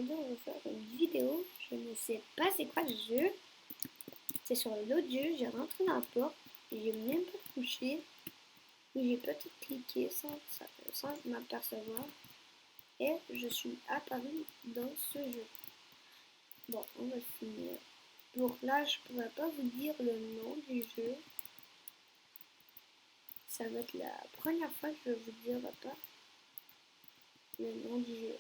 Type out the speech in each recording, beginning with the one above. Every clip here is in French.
Aujourd'hui, on va faire une vidéo. Je ne sais pas c'est quoi le jeu. C'est sur l'autre jeu. J'ai rentré dans la porte. J'ai même pas touché. J'ai peut-être cliqué sans m'apercevoir. Et je suis apparu dans ce jeu. Bon, on va finir. Pour là, je pourrais pas vous dire le nom du jeu. Ça va être la première fois que je vais vous dire pas le nom du jeu.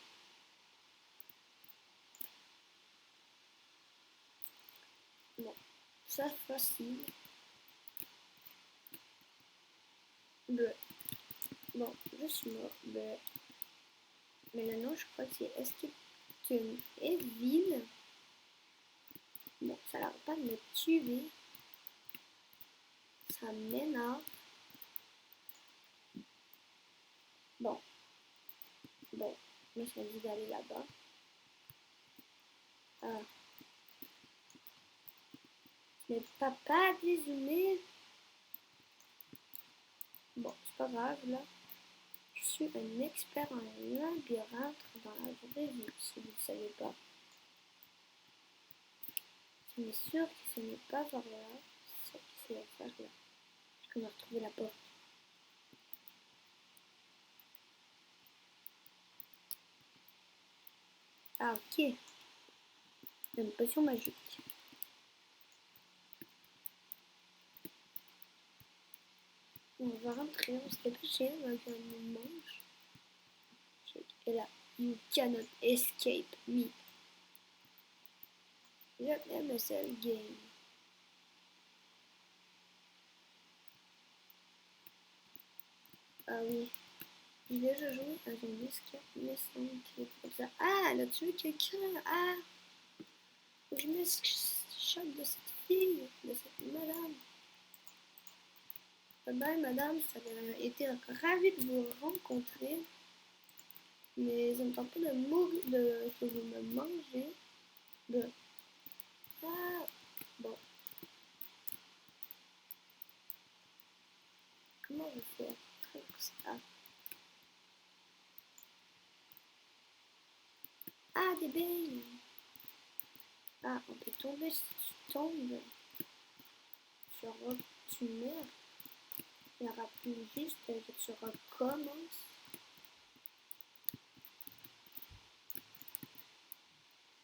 Bon, ça facile. Bleu. Bon, je suis mort. Bleu. Mais le nom, je crois que c'est Escape Evil. Bon, ça n'a pas de me tuer. Ça m'énerve. Bon, je me suis dit d'aller là-bas. Ah. Mais papa, désolé. Bon, c'est pas grave, là. Je suis un expert en labyrinthe dans la vraie vie, si vous ne savez pas. Je suis sûr que ce n'est pas par là. C'est par là. On a retrouvé la porte. Ah, ok. Une potion magique. On va rentrer, on se dépêche, avec un mange. Et là, you cannot escape me. J'aime ce game. Ah oui, j'ai déjà joué à un disque, mais c'est comme ça. Ah, elle a tué quelqu'un. Ah, je m'échappe de cette fille, de cette madame. Bye bye, madame, ça a été ravi de vous rencontrer. Mais ça me tente pas de mourir, que vous me mangez. Ah, bon. Comment je fais ça? Ah, des baies. Ah, on peut tomber si tu tombes. Tu meurs. Il n'y aura plus juste que tu recommences.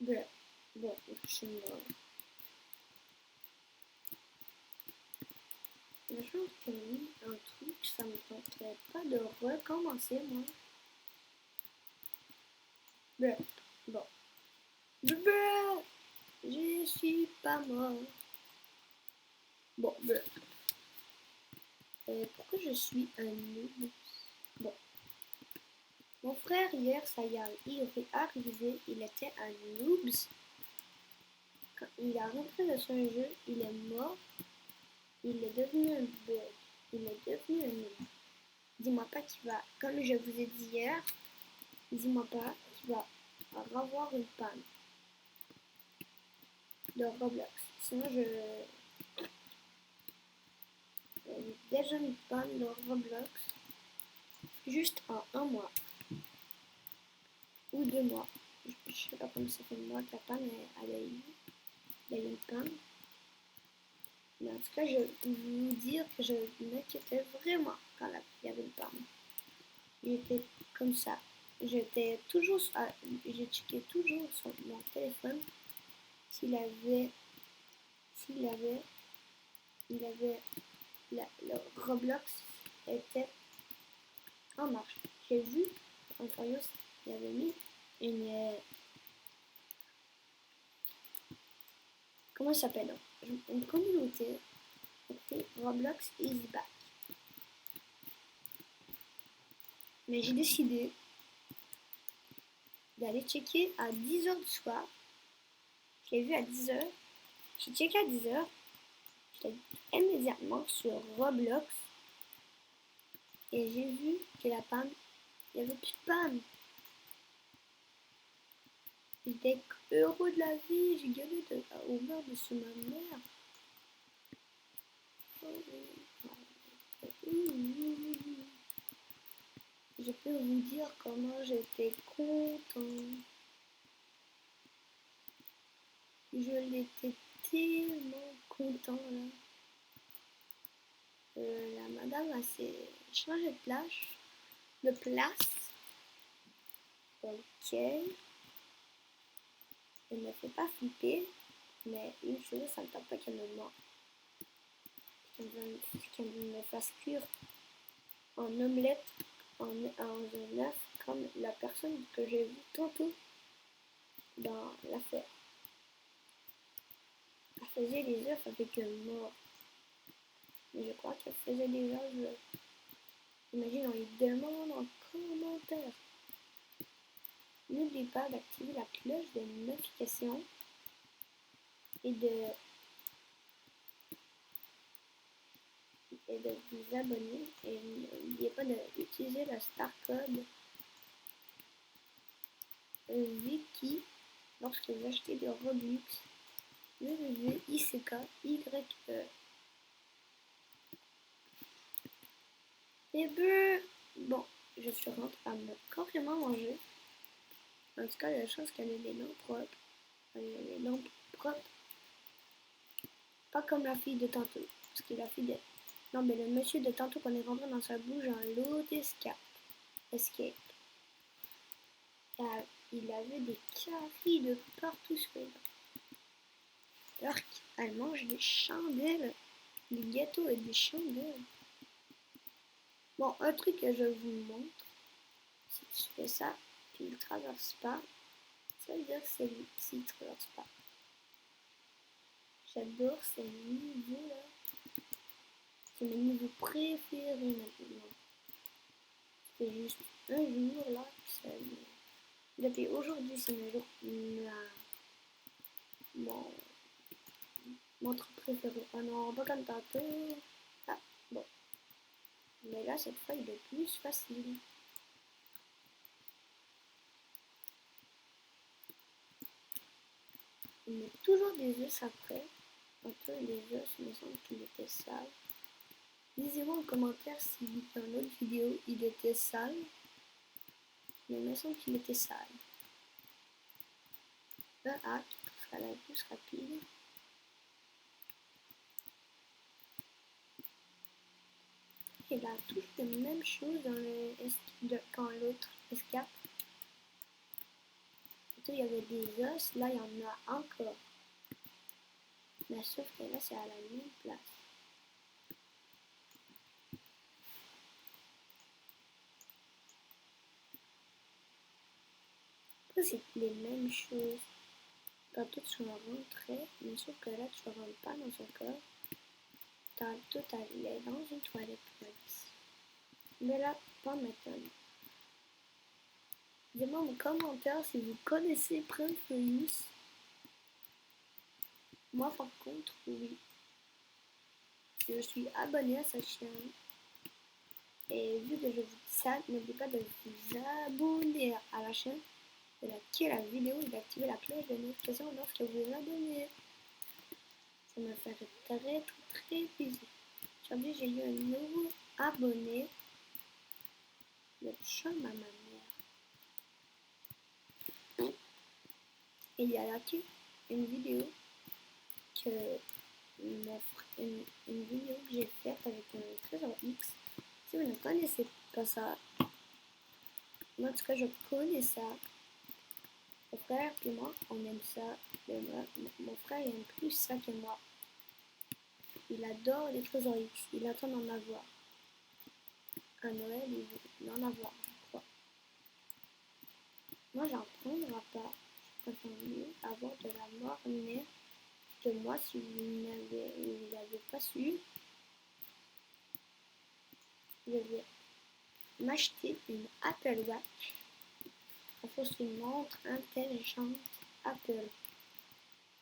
Bon, je suis mort. Le jour que j'ai mis un truc, ça me tenterait pas de recommencer, moi. Bon. Je suis pas mort. Bon, pourquoi je suis un noob? Bon. Mon frère, hier, ça y est arrivé, il était un noobs. Quand il a rentré dans son jeu, il est mort. Il est devenu un bug. Il est devenu un noob. Dis-moi pas qu'il va, comme je vous ai dit hier, dis-moi pas qu'il va avoir une panne de Roblox. Sinon, j'ai déjà une panne de Roblox juste en un mois ou 2 mois. Je sais pas comment ça fait de mois que la panne elle a eu une panne. Mais en tout cas, je peux vous dire que je m'inquiétais vraiment quand il y avait une panne. J'étais comme ça. J'étais toujours, j'ai checké toujours sur mon téléphone s'il avait, le Roblox était en marche. J'ai vu Antonio, il avait mis comment ça s'appelle, une communauté appelée Roblox is back. Mais j'ai décidé d'aller checker à 10h du soir. Je l'ai vu à 10h. J'ai checké à 10h. J'étais immédiatement sur Roblox. Et j'ai vu que la panne, il n'y avait plus de panne. J'étais heureux de la vie. J'ai gueulé au meurtre de ma mère. Je peux vous dire comment j'étais content. je l'étais tellement content là. La madame a s'est changé de place. Ok. Elle ne fait pas flipper, mais une chose, ça ne tente pas qu'elle me ment. Qu'elle me fasse cuire en omelette, en un œuf, comme la personne que j'ai vue tantôt dans l'affaire. Elle faisait des œufs avec un mort. Mais je crois qu'elle faisait des œufs. Imagine, on lui demande en commentaire. N'oublie pas d'activer la cloche de notification et de vous abonner. Et n'oubliez pas d'utiliser le Star Code Wiki lorsque vous achetez des Robux. WICKYE. Et ben, bon, je suis rentrée à me carrément manger. En tout cas, il y a la chance qu'elle ait les dents propres. Les dents propres. Pas comme la fille de tantôt. Parce que la fille de... Non, mais le monsieur de tantôt qu'on est rentré dans sa bouche en l'autre escape. Il avait des caries de partout sur les dents. Alors qu'elle mange des chandelles. Des gâteaux et des chandelles. Bon, un truc que je vous montre. Si tu fais ça, puis il ne traverse pas, ça veut dire que c'est lui s'il ne traverse pas. J'adore ces niveaux là. C'est mes niveaux préférés maintenant. C'est juste un jour là. Depuis aujourd'hui, c'est mon truc préféré. Ah non, pas comme tantôt. Ah, bon. Mais là, cette fois, il est plus facile. Il met toujours des œufs après. Un peu les œufs, il me semble qu'il était sale. Lisez-moi en commentaire si dans l'autre vidéo il était sale. Mais il me semble qu'il était sale. Un hack, parce qu'elle est plus rapide. Il a toujours la même chose dans quand l'autre escape. Il y avait des os, là il y en a encore. Mais sauf que là c'est à la même place. Après c'est les mêmes choses. Tantôt tu vas rentrer, mais sauf que là tu rentres pas dans son corps. Tantôt tu allais dans une toilette ici. Mais là, pas maintenant. Dites-moi en commentaire si vous connaissez Prince Use. Moi par contre, oui. Je suis abonné à sa chaîne. Et vu que je vous dis ça, n'oubliez pas de vous abonner à la chaîne, de liker la vidéo et d'activer la cloche de notification lorsque vous vous abonnez. Ça me ferait très plaisir. Aujourd'hui, j'ai eu un nouveau abonné. Le chum à ma mère. Et il y a liké une vidéo que une vidéo que j'ai faite avec un trésor X. Si vous ne connaissez pas ça, moi en tout cas je connais ça. Mon frère et moi on aime ça. Mon frère il aime plus ça que moi. Il adore les trésors X. Il attend d'en avoir. À Noël il veut en avoir, je crois. Moi j'en prendrai pas. Je préfère mieux avoir de la mornée que moi si vous l'avez pas su. Je vais m'acheter une Apple Watch. Enfin, c'est une montre intelligente Apple.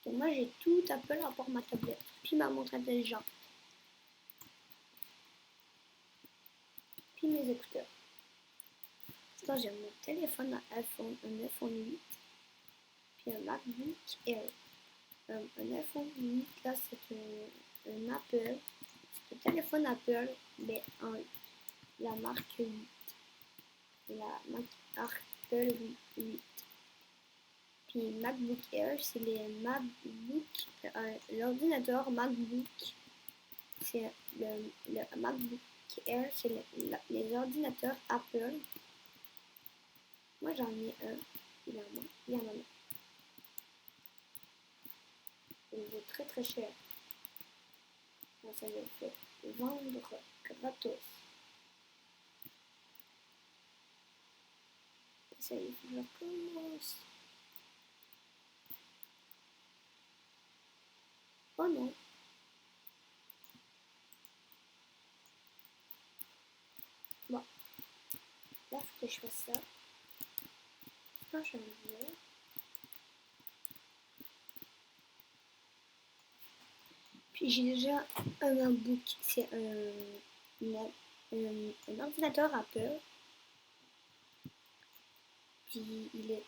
Et moi, j'ai tout Apple à part ma tablette. Puis ma montre intelligente. Puis mes écouteurs. Sinon, j'ai mon téléphone un iPhone 8. Puis un MacBook Air. Un iPhone 8, là, c'est un Apple. C'est un téléphone Apple, mais la marque 8. La marque Apple 8. Puis MacBook Air, c'est les MacBook, l'ordinateur MacBook. C'est le MacBook Air, c'est les ordinateurs Apple. Moi j'en ai un, il en a. Il vaut très très cher. Moi ça me fait vendre gratos. Ça y est, je commence. Oh non. Bon, là faut que je fasse ça. Quand je vais. Puis j'ai déjà un MacBook, c'est un ordinateur Apple. Puis il est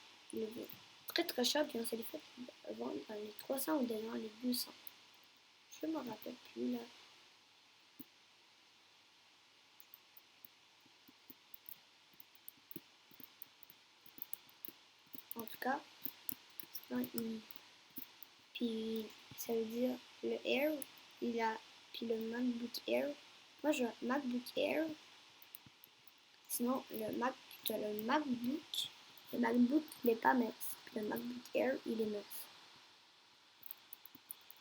très très cher, puis on s'est fait vendre dans les 300 ou dans les 200. Je me rappelle plus là. En tout cas, puis ça veut dire le Air, il a, puis le MacBook Air. Moi j'ai un MacBook Air. Sinon le MacBook il n'est pas mince. Puis le MacBook Air il est mince.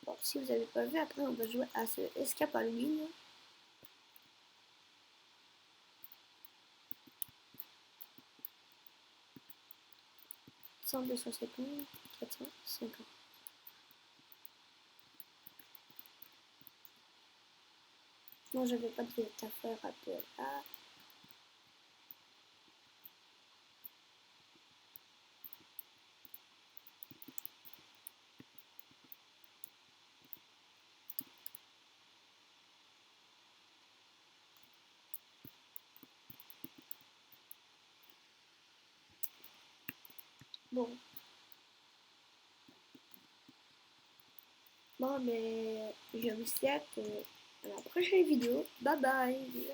Bon, si vous n'avez pas vu, après on va jouer à ce Escape Halloween. 250, 450. Moi, je n'avais pas de affaire à Apple. Ah. Bon. Bon, mais je vous souhaite à la prochaine vidéo. Bye bye.